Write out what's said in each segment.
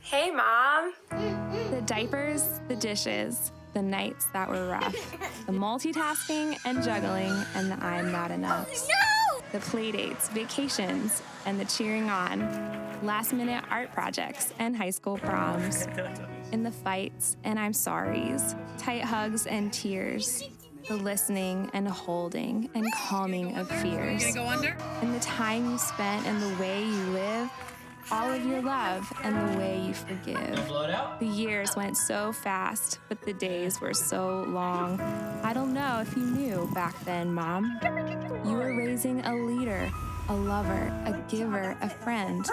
Hey, Mom. The diapers, the dishes, the nights that were rough, the multitasking and juggling, and the I'm not enough. No! The play dates, vacations, and the cheering on, last-minute art projects and high school proms, in the fights and I'm sorries, tight hugs and tears, the listening and holding and calming of fears, and the time you spent and the way you live, all of your love and the way you forgive. The years went so fast, but the days were so long. I don't know if you knew back then, Mom. You were raising a leader, a lover, a giver, a friend,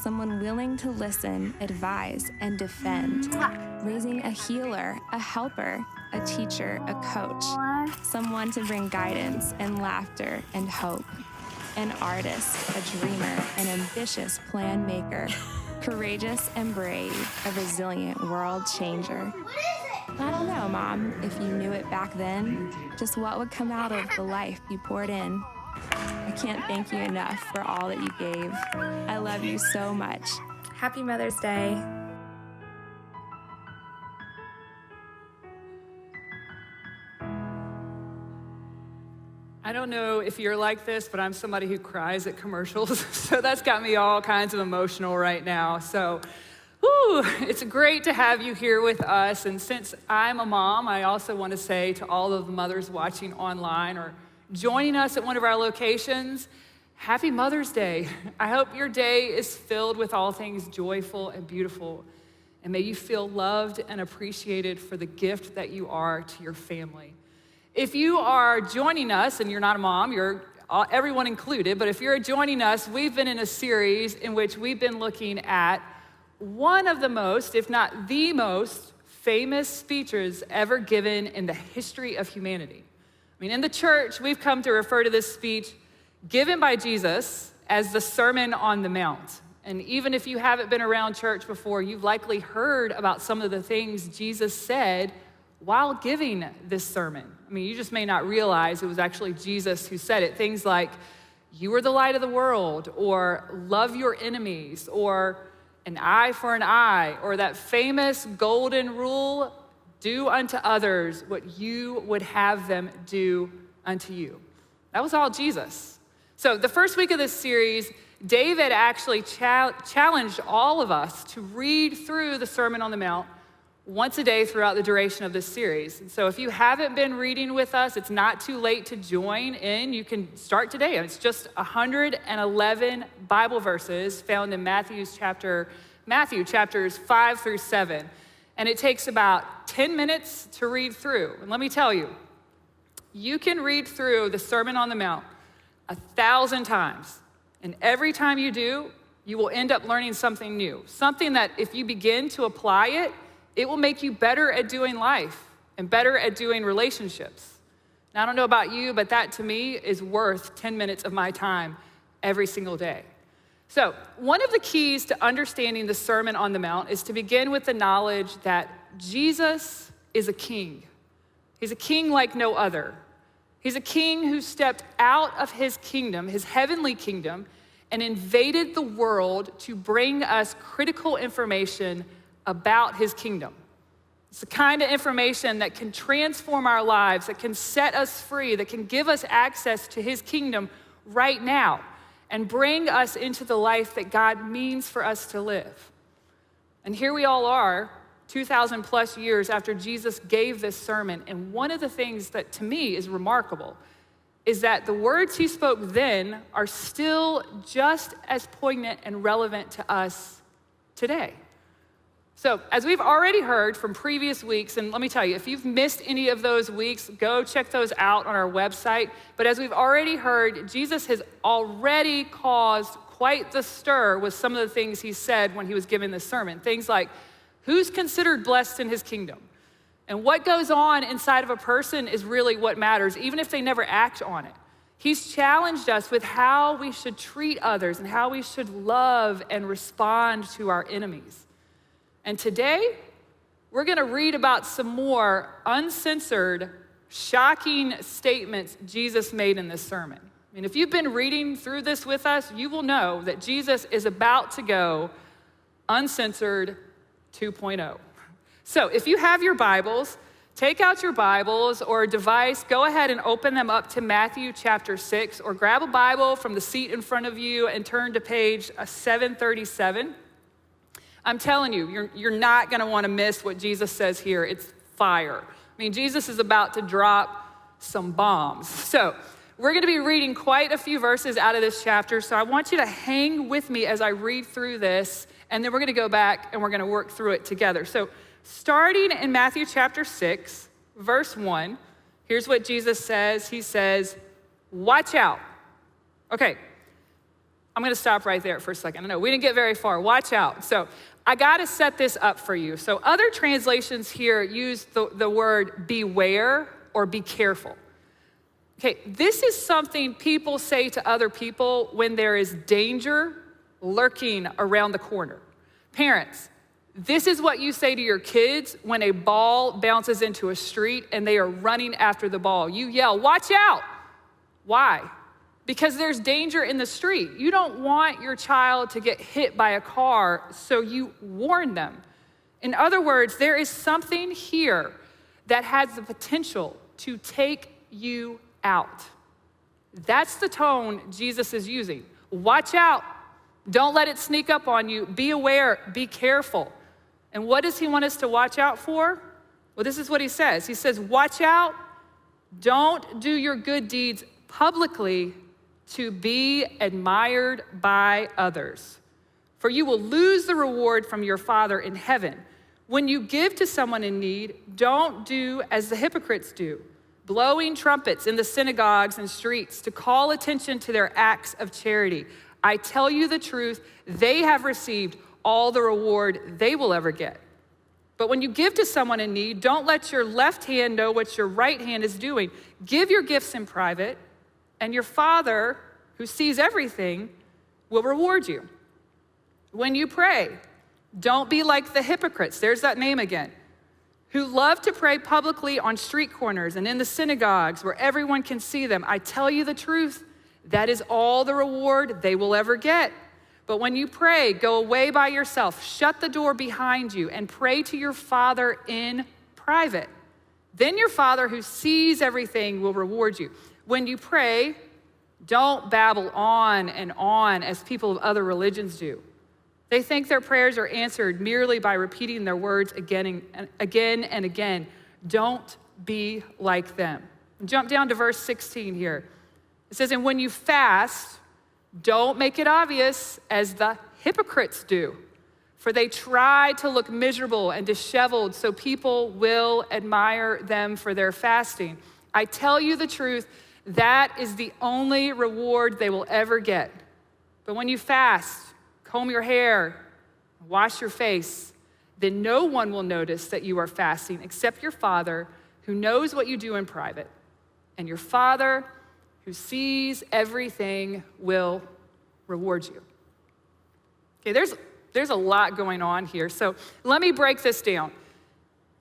someone willing to listen, advise, and defend. Raising a healer, a helper, a teacher, a coach, someone to bring guidance and laughter and hope. An artist, a dreamer, an ambitious plan maker, courageous and brave, a resilient world changer. I don't know, Mom, if you knew it back then, just what would come out of the life you poured in. I can't thank you enough for all that you gave. I love you so much. Happy Mother's Day. I don't know if you're like this, but I'm somebody who cries at commercials. So that's got me all kinds of emotional right now. So, it's great to have you here with us. And since I'm a mom, I also want to say to all of the mothers watching online or joining us at one of our locations, Happy Mother's Day. I hope your day is filled with all things joyful and beautiful. And may you feel loved and appreciated for the gift that you are to your family. If you are joining us, and you're not a mom, you're everyone included, but if you're joining us, we've been in a series in which we've been looking at one of the most, if not the most, famous speeches ever given in the history of humanity. I mean, in the church, we've come to refer to this speech given by Jesus as the Sermon on the Mount. And even if you haven't been around church before, you've likely heard about some of the things Jesus said while giving this sermon. I mean, you just may not realize it was actually Jesus who said it. Things like, you are the light of the world, or love your enemies, or an eye for an eye, or that famous golden rule, do unto others what you would have them do unto you. That was all Jesus. So the first week of this series, David actually challenged all of us to read through the Sermon on the Mount once a day throughout the duration of this series. And so if you haven't been reading with us, it's not too late to join in. You can start today. It's just 111 Bible verses found in Matthew chapters 5 through 7. And it takes about 10 minutes to read through. And let me tell you, you can read through the Sermon on the Mount 1,000 times. And every time you do, you will end up learning something new. Something that if you begin to apply it, it will make you better at doing life and better at doing relationships. Now, I don't know about you, but that to me is worth 10 minutes of my time every single day. So, one of the keys to understanding the Sermon on the Mount is to begin with the knowledge that Jesus is a king. He's a king like no other. He's a king who stepped out of his kingdom, his heavenly kingdom, and invaded the world to bring us critical information about his kingdom. It's the kind of information that can transform our lives, that can set us free, that can give us access to his kingdom right now and bring us into the life that God means for us to live. And here we all are, 2,000 plus years after Jesus gave this sermon. And one of the things that to me is remarkable is that the words he spoke then are still just as poignant and relevant to us today. So, as we've already heard from previous weeks, and let me tell you, if you've missed any of those weeks, go check those out on our website. But as we've already heard, Jesus has already caused quite the stir with some of the things he said when he was giving this sermon. Things like, who's considered blessed in his kingdom? And what goes on inside of a person is really what matters, even if they never act on it. He's challenged us with how we should treat others and how we should love and respond to our enemies. And today, we're gonna read about some more uncensored, shocking statements Jesus made in this sermon. I mean, if you've been reading through this with us, you will know that Jesus is about to go uncensored 2.0. So if you have your Bibles, take out your Bibles or a device, go ahead and open them up to Matthew chapter 6, or grab a Bible from the seat in front of you and turn to page 737. I'm telling you, you're not gonna wanna miss what Jesus says here. It's fire. I mean, Jesus is about to drop some bombs. So we're gonna be reading quite a few verses out of this chapter, so I want you to hang with me as I read through this, and then we're gonna go back and we're gonna work through it together. So starting in Matthew chapter 6, verse 1, here's what Jesus says. He says, watch out. Okay, I'm gonna stop right there for a second. I know we didn't get very far. Watch out. So I gotta set this up for you. So other translations here use the word beware or be careful. Okay, this is something people say to other people when there is danger lurking around the corner. Parents, this is what you say to your kids when a ball bounces into a street and they are running after the ball. You yell, watch out. Why? Because there's danger in the street. You don't want your child to get hit by a car, so you warn them. In other words, there is something here that has the potential to take you out. That's the tone Jesus is using. Watch out. Don't let it sneak up on you. Be aware. Be careful. And what does he want us to watch out for? Well, this is what he says. He says, watch out. Don't do your good deeds publicly to be admired by others, for you will lose the reward from your Father in heaven. When you give to someone in need, don't do as the hypocrites do, blowing trumpets in the synagogues and streets to call attention to their acts of charity. I tell you the truth, they have received all the reward they will ever get. But when you give to someone in need, don't let your left hand know what your right hand is doing. Give your gifts in private, and your Father, who sees everything, will reward you. When you pray, don't be like the hypocrites, there's that name again, who love to pray publicly on street corners and in the synagogues where everyone can see them. I tell you the truth, that is all the reward they will ever get. But when you pray, go away by yourself, shut the door behind you, and pray to your Father in private. Then your Father who sees everything will reward you. When you pray, don't babble on and on as people of other religions do. They think their prayers are answered merely by repeating their words again and again. Don't be like them. Jump down to verse 16 here. It says, and when you fast, don't make it obvious as the hypocrites do, for they try to look miserable and disheveled so people will admire them for their fasting. I tell you the truth, that is the only reward they will ever get. But when you fast, comb your hair, wash your face, then no one will notice that you are fasting except your Father who knows what you do in private. And your Father who sees everything will reward you. Okay, there's a lot going on here. So let me break this down.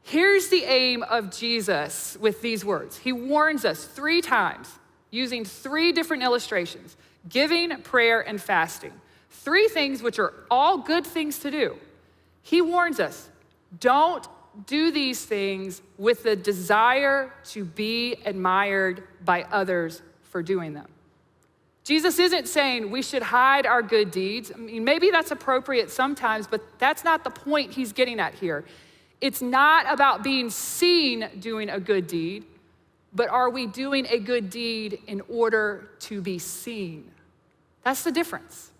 Here's the aim of Jesus with these words. He warns us 3 times using 3 different illustrations: giving, prayer, and fasting. 3 things which are all good things to do. He warns us, don't do these things with the desire to be admired by others for doing them. Jesus isn't saying we should hide our good deeds. I mean, maybe that's appropriate sometimes, but that's not the point he's getting at here. It's not about being seen doing a good deed, but are we doing a good deed in order to be seen? That's the difference.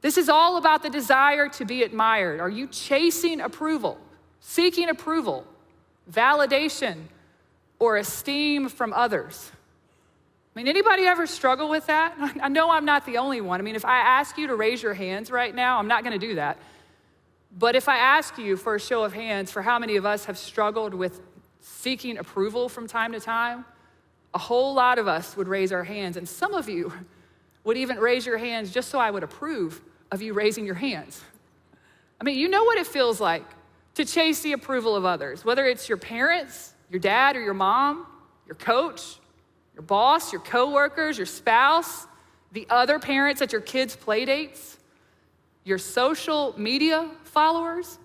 This is all about the desire to be admired. Are you chasing approval, seeking approval, validation, or esteem from others? I mean, anybody ever struggle with that? I know I'm not the only one. I mean, if I ask you to raise your hands right now, I'm not gonna do that. But if I ask you for a show of hands for how many of us have struggled with seeking approval from time to time, a whole lot of us would raise our hands, and some of you would even raise your hands just so I would approve of you raising your hands. I mean, you know what it feels like to chase the approval of others, whether it's your parents, your dad or your mom, your coach, your boss, your coworkers, your spouse, the other parents at your kids' play dates, your social media followers.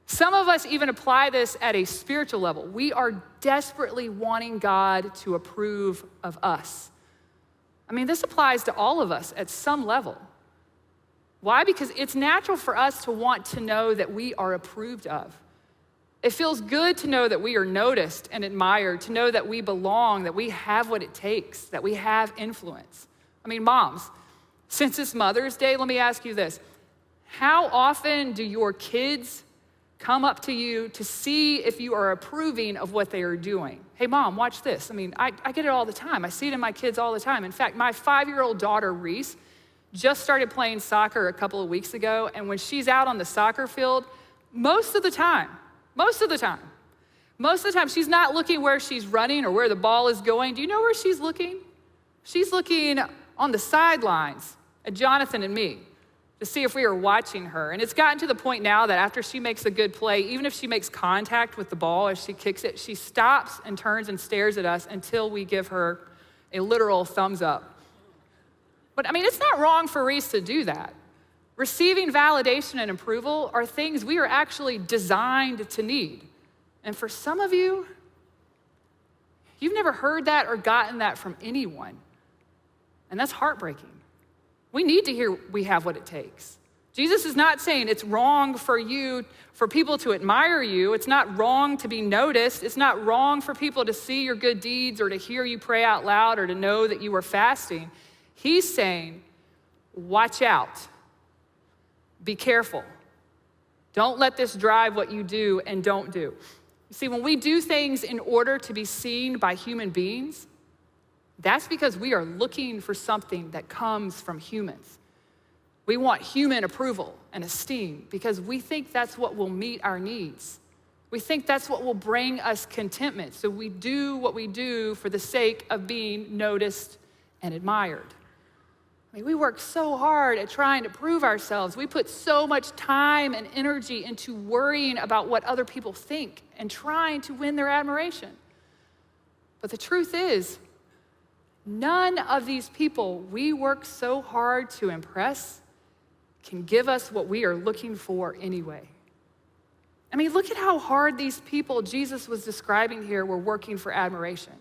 Some of us even apply this at a spiritual level. We are desperately wanting God to approve of us. I mean, this applies to all of us at some level. Why? Because it's natural for us to want to know that we are approved of. It feels good to know that we are noticed and admired, to know that we belong, that we have what it takes, that we have influence. I mean, moms, since it's Mother's Day, let me ask you this. How often do your kids come up to you to see if you are approving of what they are doing? Hey, Mom, watch this. I mean, I get it all the time. I see it in my kids all the time. In fact, my 5-year-old daughter, Reese, just started playing soccer a couple of weeks ago, and when she's out on the soccer field, most of the time, she's not looking where she's running or where the ball is going. Do you know where she's looking? She's looking on the sidelines at Jonathan and me to see if we are watching her. And it's gotten to the point now that after she makes a good play, even if she makes contact with the ball as she kicks it, she stops and turns and stares at us until we give her a literal thumbs up. But I mean, it's not wrong for Reese to do that. Receiving validation and approval are things we are actually designed to need. And for some of you, you've never heard that or gotten that from anyone. And that's heartbreaking. We need to hear we have what it takes. Jesus is not saying it's wrong for people to admire you. It's not wrong to be noticed. It's not wrong for people to see your good deeds or to hear you pray out loud or to know that you are fasting. He's saying, watch out. Be careful. Don't let this drive what you do and don't do. You see, when we do things in order to be seen by human beings, that's because we are looking for something that comes from humans. We want human approval and esteem because we think that's what will meet our needs. We think that's what will bring us contentment. So we do what we do for the sake of being noticed and admired. I mean, we work so hard at trying to prove ourselves. We put so much time and energy into worrying about what other people think and trying to win their admiration. But the truth is, none of these people we work so hard to impress can give us what we are looking for anyway. I mean, look at how hard these people Jesus was describing here were working for admiration.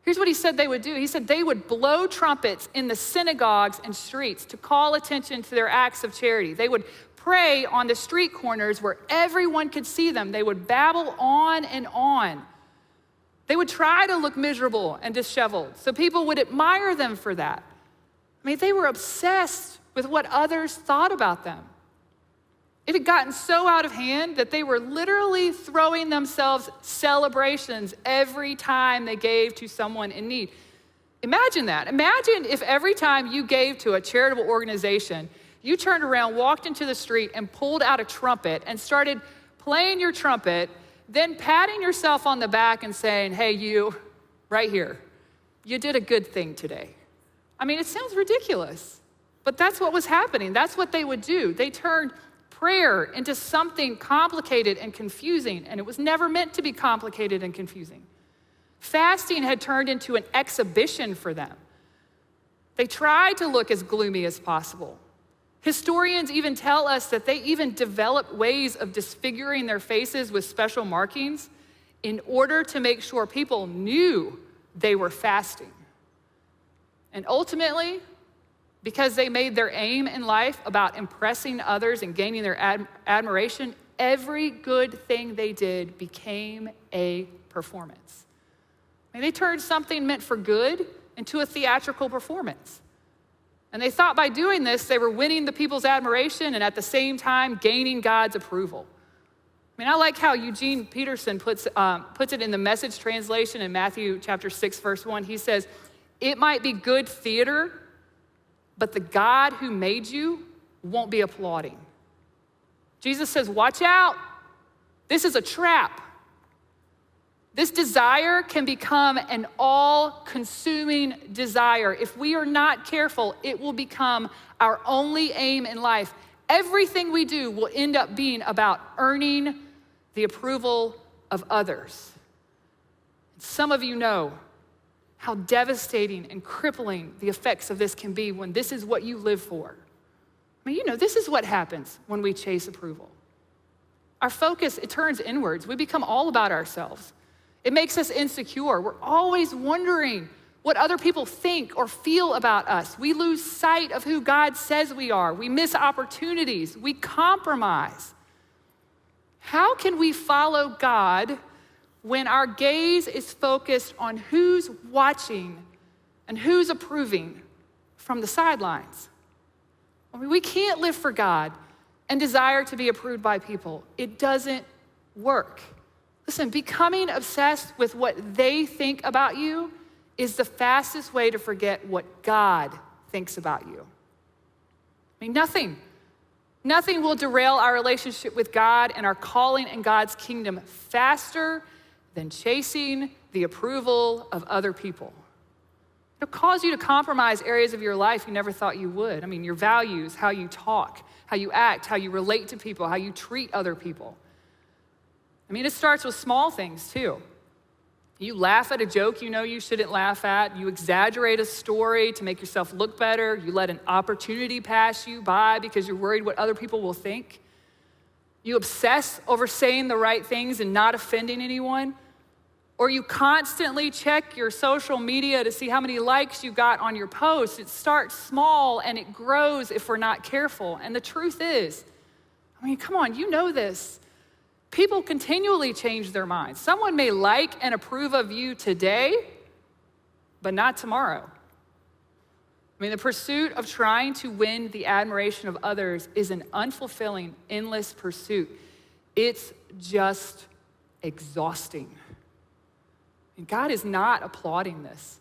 Here's what he said they would do. He said they would blow trumpets in the synagogues and streets to call attention to their acts of charity. They would pray on the street corners where everyone could see them. They would babble on and on. They would try to look miserable and disheveled, so people would admire them for that. I mean, they were obsessed with what others thought about them. It had gotten so out of hand that they were literally throwing themselves celebrations every time they gave to someone in need. Imagine that. Imagine if every time you gave to a charitable organization, you turned around, walked into the street, and pulled out a trumpet and started playing your trumpet, then patting yourself on the back and saying, hey, you, right here, you did a good thing today. I mean, it sounds ridiculous, but that's what was happening. That's what they would do. They turned prayer into something complicated and confusing, and it was never meant to be complicated and confusing. Fasting had turned into an exhibition for them. They tried to look as gloomy as possible. Historians even tell us that they even developed ways of disfiguring their faces with special markings in order to make sure people knew they were fasting. And ultimately, because they made their aim in life about impressing others and gaining their admiration, every good thing they did became a performance. I mean, they turned something meant for good into a theatrical performance. And they thought by doing this, they were winning the people's admiration and at the same time gaining God's approval. I mean, I like how Eugene Peterson puts it in the Message translation in Matthew chapter 6, verse 1. He says, it might be good theater, but the God who made you won't be applauding. Jesus says, watch out. This is a trap. This desire can become an all-consuming desire. If we are not careful, it will become our only aim in life. Everything we do will end up being about earning the approval of others. Some of you know how devastating and crippling the effects of this can be when this is what you live for. I mean, you know, this is what happens when we chase approval. Our focus, it turns inwards. We become all about ourselves. It makes us insecure. We're always wondering what other people think or feel about us. We lose sight of who God says we are. We miss opportunities. We compromise. How can we follow God when our gaze is focused on who's watching and who's approving from the sidelines? I mean, we can't live for God and desire to be approved by people. It doesn't work. Listen, becoming obsessed with what they think about you is the fastest way to forget what God thinks about you. I mean, nothing will derail our relationship with God and our calling in God's kingdom faster than chasing the approval of other people. It'll cause you to compromise areas of your life you never thought you would. I mean, your values, how you talk, how you act, how you relate to people, how you treat other people. I mean, it starts with small things too. You laugh at a joke you know you shouldn't laugh at. You exaggerate a story to make yourself look better. You let an opportunity pass you by because you're worried what other people will think. You obsess over saying the right things and not offending anyone. Or you constantly check your social media to see how many likes you got on your posts. It starts small and it grows if we're not careful. And the truth is, I mean, come on, you know this. People continually change their minds. Someone may like and approve of you today, but not tomorrow. I mean, the pursuit of trying to win the admiration of others is an unfulfilling, endless pursuit. It's just exhausting. And God is not applauding this.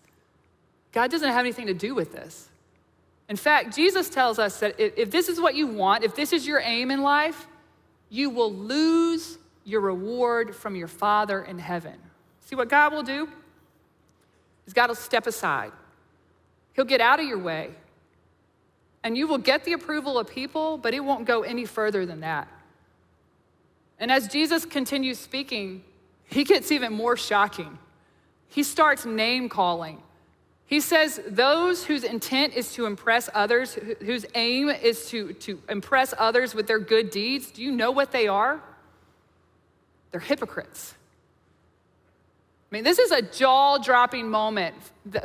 God doesn't have anything to do with this. In fact, Jesus tells us that if this is what you want, if this is your aim in life, you will lose your reward from your Father in heaven. See, what God will do is God will step aside. He'll get out of your way. And you will get the approval of people, but it won't go any further than that. And as Jesus continues speaking, he gets even more shocking. He starts name calling. He says, those whose intent is to impress others, whose aim is to impress others with their good deeds, do you know what they are? They're hypocrites. I mean, this is a jaw-dropping moment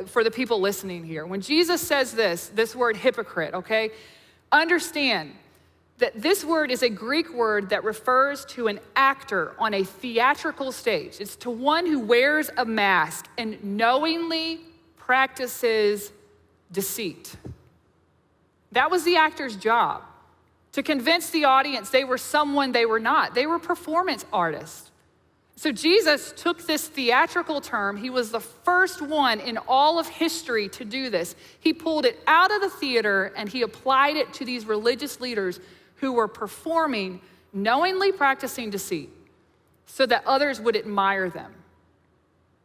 for the people listening here. When Jesus says this word hypocrite, okay, understand that this word is a Greek word that refers to an actor on a theatrical stage. It's to one who wears a mask and knowingly practices deceit. That was the actor's job, to convince the audience they were someone they were not. They were performance artists. So Jesus took this theatrical term. He was the first one in all of history to do this. He pulled it out of the theater and he applied it to these religious leaders who were performing, knowingly practicing deceit so that others would admire them.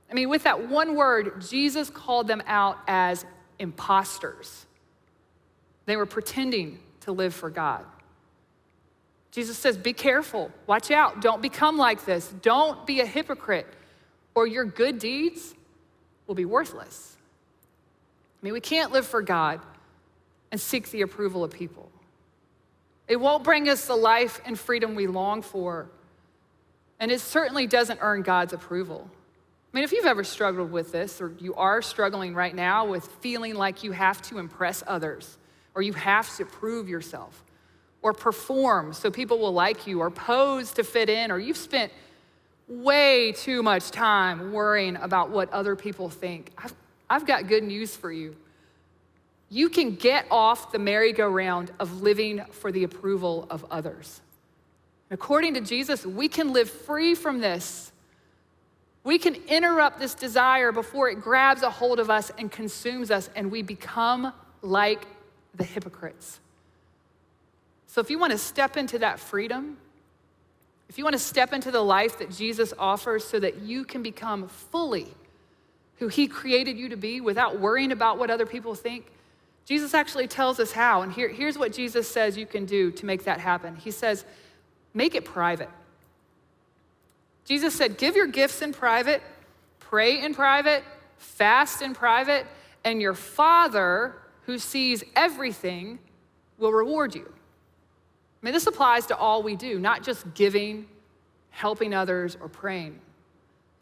I mean, with that one word, Jesus called them out as imposters. They were pretending to live for God. Jesus says, be careful, watch out, don't become like this. Don't be a hypocrite, or your good deeds will be worthless. I mean, we can't live for God and seek the approval of people. It won't bring us the life and freedom we long for, and it certainly doesn't earn God's approval. I mean, if you've ever struggled with this, or you are struggling right now with feeling like you have to impress others, or you have to prove yourself, or perform so people will like you, or pose to fit in, or you've spent way too much time worrying about what other people think, I've got good news for you. You can get off the merry-go-round of living for the approval of others. According to Jesus, we can live free from this. We can interrupt this desire before it grabs a hold of us and consumes us, and we become like the hypocrites. So if you want to step into that freedom, if you want to step into the life that Jesus offers so that you can become fully who he created you to be without worrying about what other people think, Jesus actually tells us how. And here's what Jesus says you can do to make that happen. He says, make it private. Jesus said, give your gifts in private, pray in private, fast in private, and your Father who sees everything will reward you. I mean, this applies to all we do, not just giving helping others, or praying.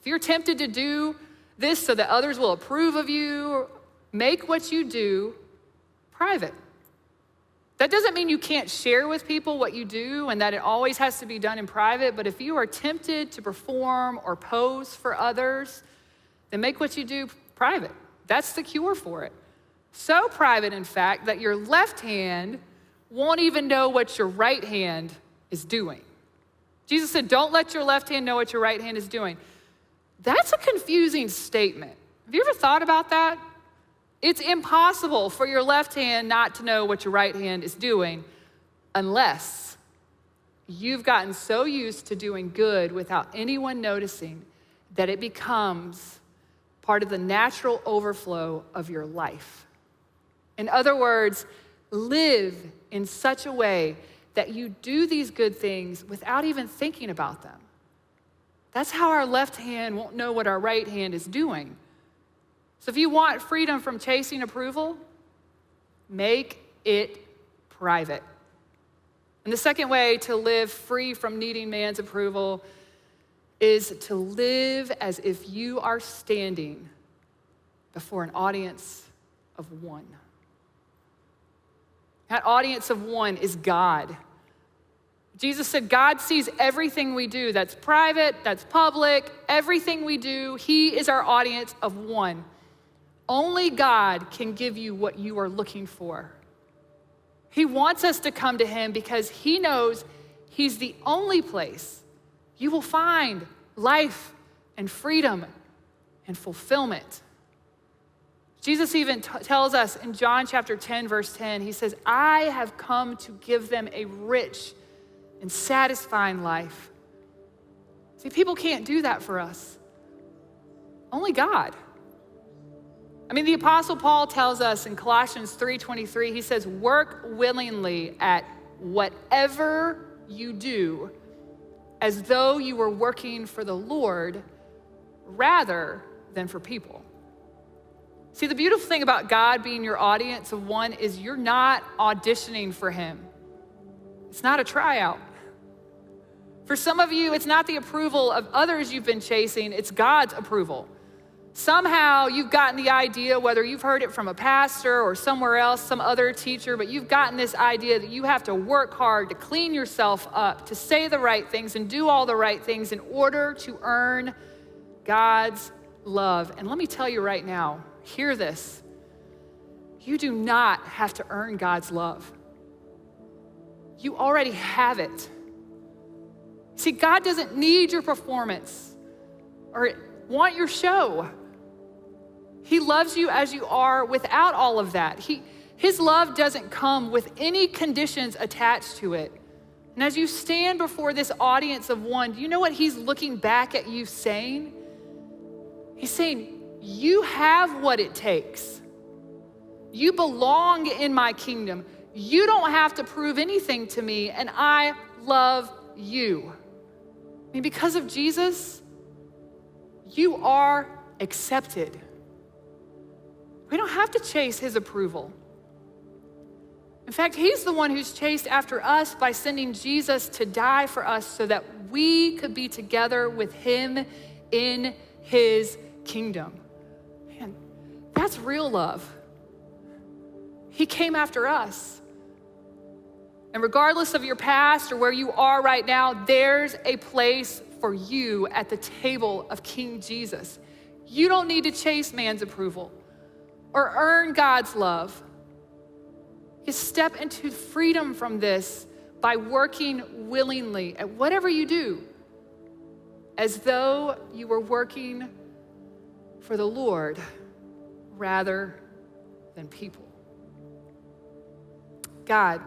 If you're tempted to do this so that others will approve of you, make what you do private. That doesn't mean you can't share with people what you do and that it always has to be done in private, but if you are tempted to perform or pose for others, then make what you do private. That's the cure for it. So private, in fact, that your left hand won't even know what your right hand is doing. Jesus said, don't let your left hand know what your right hand is doing. That's a confusing statement. Have you ever thought about that? It's impossible for your left hand not to know what your right hand is doing unless you've gotten so used to doing good without anyone noticing that it becomes part of the natural overflow of your life. In other words, live in such a way that you do these good things without even thinking about them. That's how our left hand won't know what our right hand is doing. So if you want freedom from chasing approval, make it private. And the second way to live free from needing man's approval is to live as if you are standing before an audience of one. That audience of one is God. Jesus said God sees everything we do. That's private, that's public, everything we do. He is our audience of one. Only God can give you what you are looking for. He wants us to come to him because he knows he's the only place you will find life and freedom and fulfillment. Jesus even tells us in John chapter 10, verse 10, he says, I have come to give them a rich and satisfying life. See, people can't do that for us. Only God. I mean, the Apostle Paul tells us in Colossians 3:23, he says, work willingly at whatever you do as though you were working for the Lord rather than for people. See, the beautiful thing about God being your audience of one is you're not auditioning for him. It's not a tryout. For some of you, it's not the approval of others you've been chasing, it's God's approval. Somehow you've gotten the idea, whether you've heard it from a pastor or somewhere else, some other teacher, but you've gotten this idea that you have to work hard to clean yourself up, to say the right things and do all the right things in order to earn God's love. And let me tell you right now, hear this. You do not have to earn God's love. You already have it. See, God doesn't need your performance or want your show. He loves you as you are without all of that. His love doesn't come with any conditions attached to it. And as you stand before this audience of one, do you know what he's looking back at you saying? He's saying, you have what it takes. You belong in my kingdom. You don't have to prove anything to me, and I love you. I mean, because of Jesus, you are accepted. We don't have to chase his approval. In fact, he's the one who's chased after us by sending Jesus to die for us so that we could be together with him in his kingdom. Man, that's real love. He came after us. And regardless of your past or where you are right now, there's a place for you at the table of King Jesus. You don't need to chase man's approval or earn God's love. You step into freedom from this by working willingly at whatever you do, as though you were working for the Lord rather than people. God,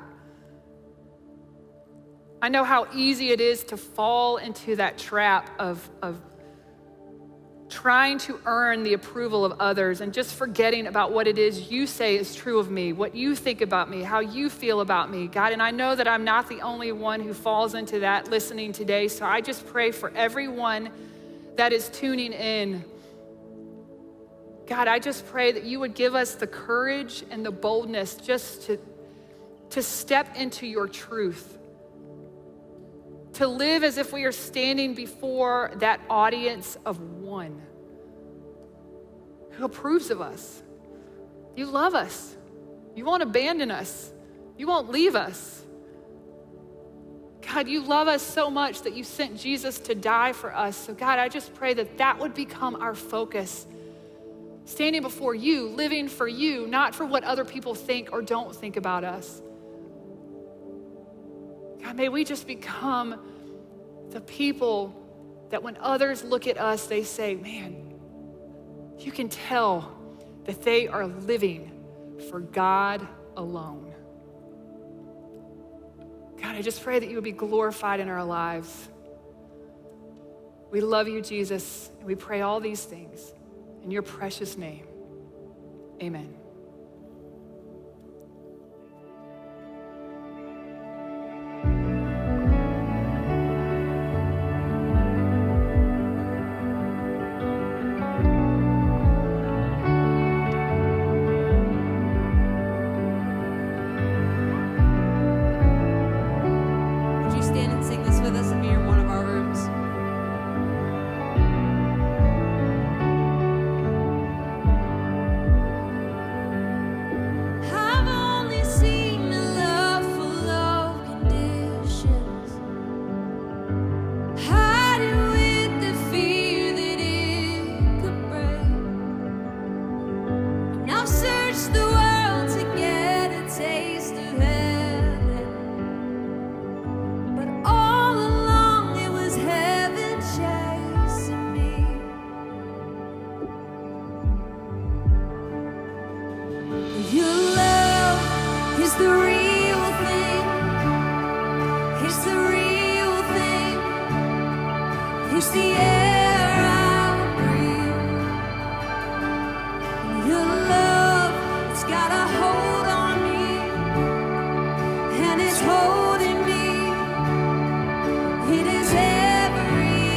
I know how easy it is to fall into that trap of trying to earn the approval of others and just forgetting about what it is you say is true of me, what you think about me, how you feel about me, God. And I know that I'm not the only one who falls into that listening today. So I just pray for everyone that is tuning in. God, I just pray that you would give us the courage and the boldness just to step into your truth, to live as if we are standing before that audience of one who approves of us. You love us. You won't abandon us. You won't leave us. God, you love us so much that you sent Jesus to die for us. So God, I just pray that that would become our focus. Standing before you, living for you, not for what other people think or don't think about us. God, may we just become the people that when others look at us, they say, man, you can tell that they are living for God alone. God, I just pray that you would be glorified in our lives. We love you, Jesus, and we pray all these things in your precious name. Amen. Would you stand and sing this with us if you're in one of our rooms? I've only seen a love full of conditions, hiding with the fear that it could break. And I've searched the world to get a taste of heaven, but all along it was heaven chasing me. Your love is the real thing. It's the real thing. It's the air I breathe. Your love, it's got a hold on me, and it's holding me. It is everything.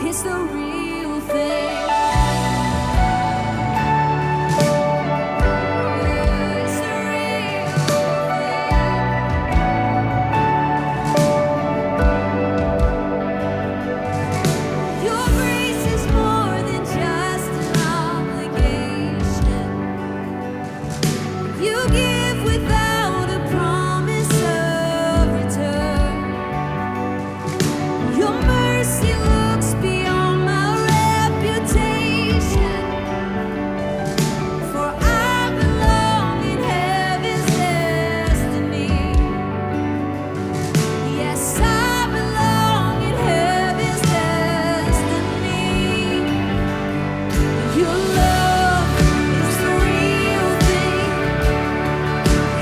It's the real thing. It's the real thing. Your grace is more than just an obligation. You give without a promise of return. Your mercy looks beyond my reputation, for I belong in heaven's destiny. Yes, I belong in heaven's destiny. Your love is the real thing.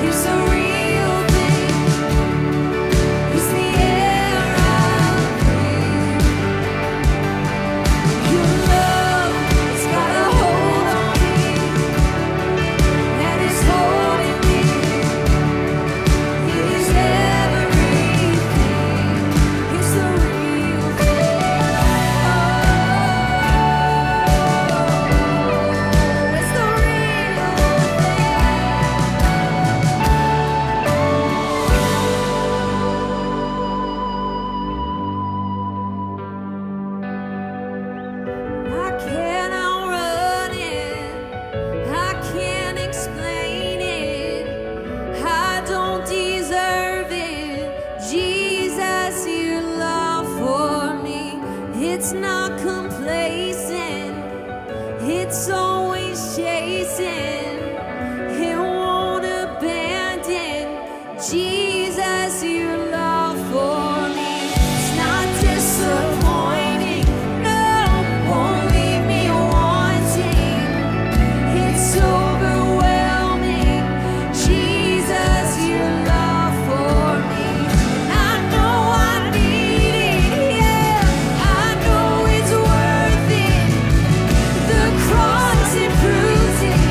It's the real thing. It's the air I breathe. Your love, it's got a hold on me, and it's holding me. It is everything. It's the real thing. It's the real I can't outrun it. I can't explain it. I don't deserve it. Jesus, your love for me, it's not complacent. It's always chasing. It won't abandon. Jesus, your love for me, it's not disappointing. No, won't leave me wanting. It's overwhelming. Jesus, your love for me. I know I need it. Yeah, I know it's worth it. The cross, it proves it.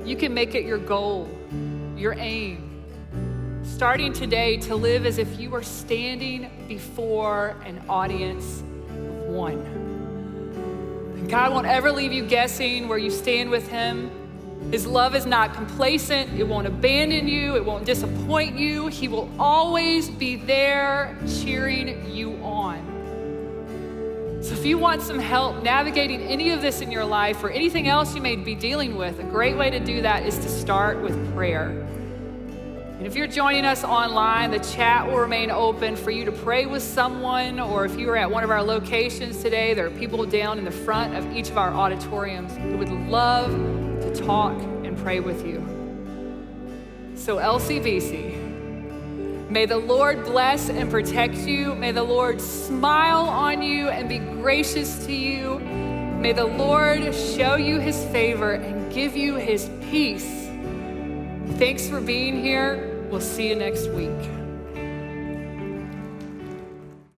You can make it your goal, your aim, starting today to live as if you were standing before an audience of one. And God won't ever leave you guessing where you stand with him. His love is not complacent. It won't abandon you. It won't disappoint you. He will always be there cheering you on. So if you want some help navigating any of this in your life or anything else you may be dealing with, a great way to do that is to start with prayer. And if you're joining us online, the chat will remain open for you to pray with someone, or if you are at one of our locations today, there are people down in the front of each of our auditoriums who would love to talk and pray with you. So LCBC, may the Lord bless and protect you. May the Lord smile on you and be gracious to you. May the Lord show you his favor and give you his peace. Thanks for being here. We'll see you next week.